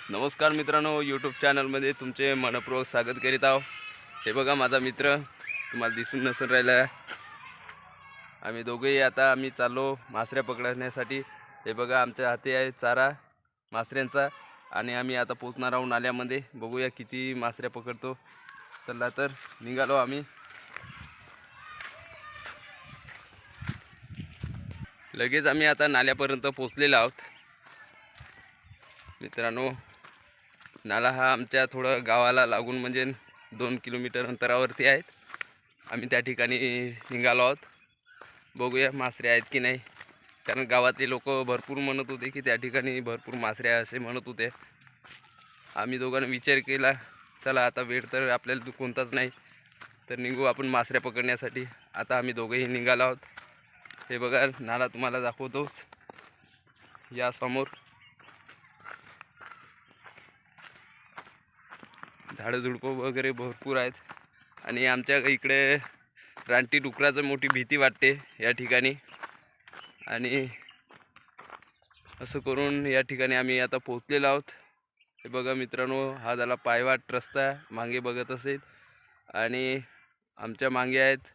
नमस्कार मित्रांनो, यूट्यूब चॅनलमध्ये तुमचे मनपूर्वक स्वागत करीत आहो. हे बघा माझा मित्र तुम्हाला दिसून नसून राहिला. आम्ही दोघेही आता चाललो मासऱ्या पकडण्यासाठी. हे बघा आमच्या हाती आहे चारा मासऱ्यांचा आणि आम्ही आता पोचणार आहोत नाल्यामध्ये. बघूया किती मासऱ्या पकडतो. चला तर निघालो आम्ही. लगेच आम्ही आता नाल्यापर्यंत पोचलेलो आहोत. मित्रांनो, नाला हा आमच्या थोडं गावाला लागून म्हणजे 2 किलोमीटर अंतरावरती आहेत. आम्ही त्या ठिकाणी निघालो आहोत. बघूया मासरे आहेत की नाही, कारण गावातले लोक भरपूर म्हणत होते की त्या ठिकाणी भरपूर मासरे असे म्हणत होते. आम्ही दोघांनी विचार केला, चला आता वेळ तर आपल्याला कोणताच नाही, तर निघू आपण मासऱ्या पकडण्यासाठी. आता आम्ही दोघेही निघालो आहोत. हे बघा नाला तुम्हाला दाखवतोच या समोर. झाडं झुडपं वगैरे भरपूर आहेत आणि आमच्या इकडे रानटी डुकराचं मोठी भीती वाटते या ठिकाणी. आणि असं करून या ठिकाणी आम्ही आता पोहोचलेलो आहोत. हे बघा मित्रांनो, हा झाला पायवाट रस्ता. मागे बघत असेल आणि आमच्या मागे आहेत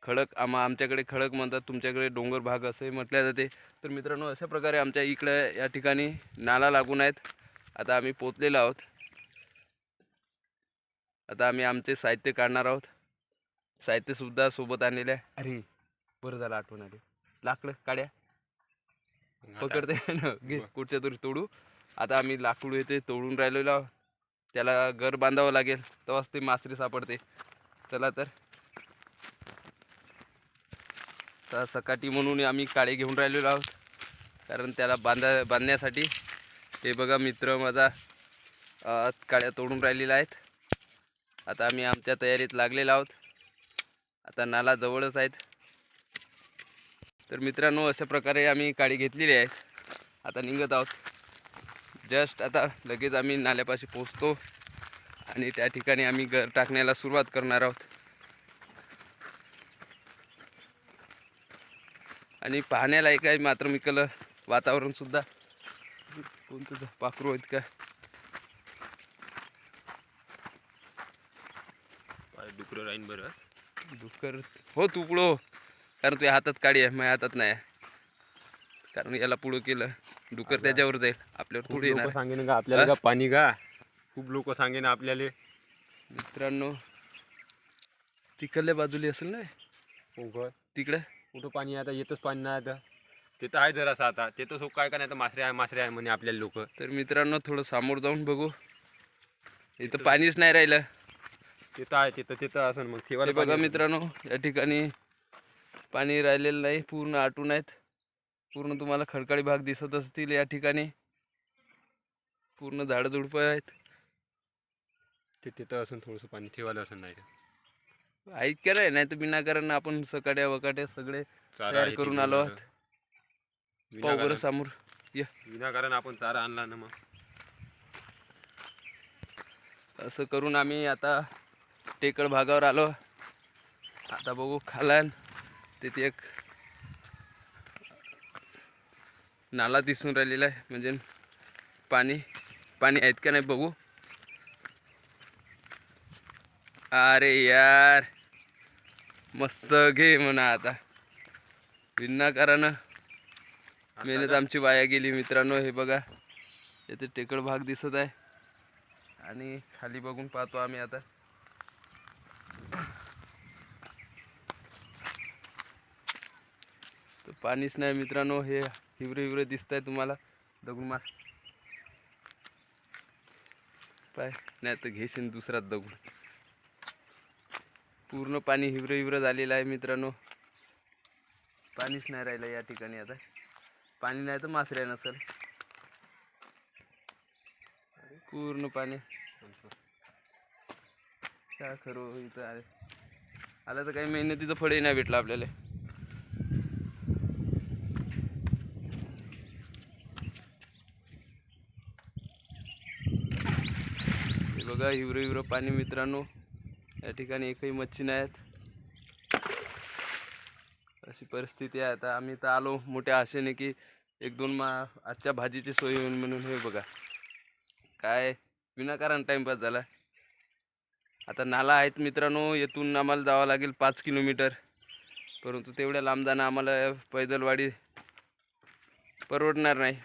खडक. आमच्याकडे खडक म्हणतात, तुमच्याकडे डोंगर भाग असे म्हटले जाते. तर मित्रांनो, अशा प्रकारे आमच्या इकडे या ठिकाणी नाला लागून आहेत. आता आम्ही पोहोचलेलो आहोत. आता आम्ही आमचे साहित्य काढणार आहोत. साहित्यसुद्धा सोबत आणलेलं आहे. अरे बरं झालं आठवण आली. लाकडं काड्या पकडते ना, घे कुठच्या तरी तोडू. आता आम्ही लाकूड येते तोडून राहिलेलो आहोत. त्याला घर बांधावं लागेल, तेव्हाच ते मासरी सापडते. चला तर सकाटी म्हणून आम्ही काळे घेऊन राहिलेलो आहोत, कारण त्याला बांधण्यासाठी. हे बघा मित्र माझा काड्या तोडून राहिलेल्या आहेत. आता आम्ही आमच्या तयारीत लागलेलो आहोत. आता नाला जवळच आहेत. तर मित्रांनो, अशा प्रकारे आम्ही काडी घेतलेली आहे. आता निघत आहोत. जस्ट आता लगेच आम्ही नाल्यापाशी पोचतो आणि त्या ठिकाणी आम्ही घर टाकण्याला सुरुवात करणार आहोत. आणि पाहण्यालायक आहे मात्र मिकल वातावरण सुद्धा. कोणतं पाखरू आहेत का? डुकर राहीन बरं. डुक्कर हो, तू पुढं, कारण तुझ्या हातात काडी आहे, माझ्या हातात नाही. कारण याला पुढं केलं डुकर त्याच्यावर जाईल, आपल्यावर थोडी येणार. सांगेन का आपल्याला का पाणी का? खूप लोक सांगेन आपल्याला. मित्रांनो, तिकडल्या बाजूला असेल ना तिकडे. कुठं पाणी आता येतच पाणी नाही. आता ते तर आहे जरासं. आता ते तर काय का नाही तर मासरे आहे म्हणे आपल्याला लोक. तर मित्रांनो, थोडं समोर जाऊन बघू. इथं पाणीच नाही राहिलं. तिथं आहे, तिथं असं मग हे बघा मित्रांनो, या ठिकाणी पाणी राहिलेलं नाही, पूर्ण आटून आहेत. पूर्ण तुम्हाला खडकाळी भाग दिसत असतील. या ठिकाणी पूर्ण झाडं झुडपं आहेत. तिथं असं थोडंसं पाणी ठेवायला असं नाही ऐक का नाही तर विनाकारण आपण सकाड्या वकाट्या सगळे तयार करून आलो आहोत. पाहू बरं समोर या. विनाकारण आपण चारा आणला ना. मग असं करून आम्ही आता टेकड भागावर आलो. आता बघू खालान तिथे एक नाला दिसून राहिलेला आहे, म्हणजे पाणी आहेत का नाही बघू. अरे यार, मस्त घे म्हणा. आता विनाकारण मेहनत आमची वाया गेली मित्रांनो. हे बघा येथे टेकड भाग दिसत आहे आणि खाली बघून पाहतो आम्ही आता. तर पाणीच नाही मित्रांनो. हे हिवरे दिसत आहे तुम्हाला. दगड मार पाय, नाही तर घेशील दुसरा दगड. पूर्ण पाणी हिवरं झालेलं आहे मित्रांनो. पाणीच नाही राहिलं या ठिकाणी. आता पाणी नाही तर मासऱ्या नसेल. पूर्ण पाणी काय खरं इथं आलं तर काही मेहनतीचं फळही नाही भेटलं आपल्याला. हे बघा हिवरं पाणी मित्रांनो. या ठिकाणी एकही मच्छी नाही आहेत. अशी परिस्थिती आहे. आता आम्ही तर आलो मोठ्या आशेने की एक दोन आजच्या भाजीची सोय होईल म्हणून हे बघा काय विनाकारण टाइमपास झाला. आता नाला आहेत मित्रांनो, येथून आम्हाला जावं लागेल 5 किलोमीटर, परंतु तेवढ्या लांब जाणं आम्हाला पैदलवाडी परवडणार नाही.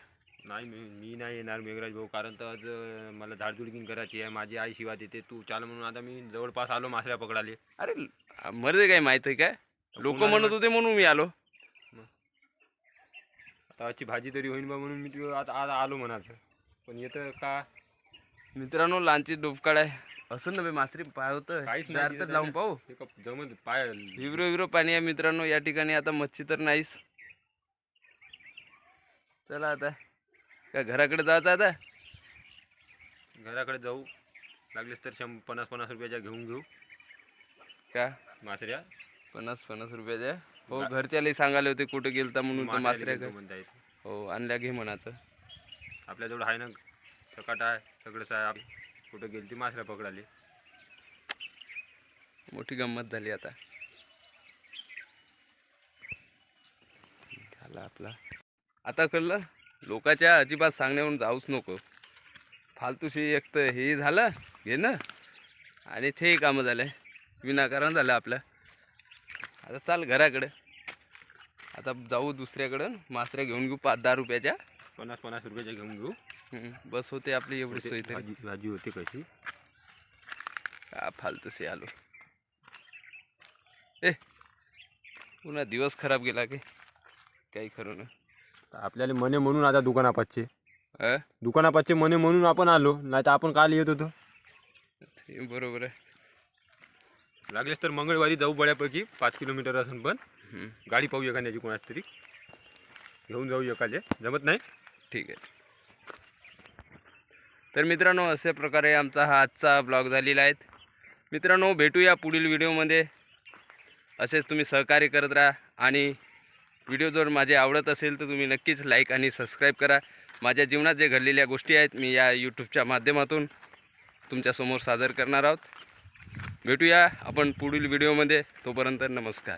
नाही मी नाही येणार मेघराज भाऊ, कारण तर आज मला झाडझुडकीन करायची आहे. माझी आई शिवाय देते तू चाल म्हणून आता मी जवळपास आलो मासऱ्या पकडाले. अरे मर्दे काय माहित आहे काय, लोक कोणाला म्हणत होते म्हणून मी आलो. आता आजची भाजी तरी होईन बा म्हणून मी तू आता आज आलो म्हणाचं, पण येतं का मित्रांनो लांची डोबकाळ आहे असं नव्हे, मासरी पाय होतं काहीच जार नाही तर दिसत लावून आहे. पाहू. ते का जमत पाय विवरो विवरो पाणी आहे मित्रांनो या ठिकाणी. आता मच्छी तर नाहीच. चला आता काय घराकडे जायचं आता. घराकडे जाऊ लागलेस तर 50 रुपयाच्या घेऊन घेऊ का मासऱ्या. 50 रुपयाच्या. हो घरच्याला सांगायला होते कुठे गेलता म्हणून तर मासऱ्या गेलतो म्हणता येते. हो आणल्या घे म्हणाचं. आपल्याजवळ आहे ना सकाट आहे सगळंच आहे. आप कुठं गेली ती मासऱ्या पकडाले. मोठी गंमत झाली आता. झाला आपला आता कळलं. लोकांच्या अजिबात सांगण्यावरून जाऊच नको. फालतूशी एक तर हे झालं घे ना, आणि ते कामं झाले विनाकारण झालं आपलं. आता चाल घराकडे. आता जाऊ दुसऱ्याकडं मासऱ्या घेऊन घेऊ 5-10 रुपयाच्या. 50 रुपयाच्या घेऊन घेऊ. बस होते आपली एवढी सोय तरी. भाजी होते कशी का फालतूशी आलो. पुन्हा दिवस खराब गेला की काही खरं नाही. आपल्याला मने म्हणून आता दुकानापाचचे अ दुकानापाचचे मने म्हणून आपण आलो, नाही तर आपण काल येत होतो. ते बरोबर आहे. लागलेस तर मंगळवारी जाऊ बऱ्यापैकी 5 किलोमीटर असून, पण गाडी पाहू एखाद्याची कोणाच तरी घेऊन जाऊ एखाद्या. जमत नाही ठीक आहे. तर मित्रांनो अशा प्रकारे आमचा हा आजचा ब्लॉग झालेला आहे. मित्रांनो भेटूया पुढील व्हिडिओमध्ये. असेच तुम्ही सहकार्य करत राहा, आणि व्हिडिओ जर माझे आवडत असेल तर तुम्ही नक्कीच लाईक आणि सबस्क्राईब करा. माझ्या जीवनात जे घडलेल्या गोष्टी आहेत मी या यूट्यूबच्या माध्यमातून तुमच्यासमोर सादर करणार आहोत. भेटूया आपण पुढील व्हिडिओमध्ये. तोपर्यंत नमस्कार.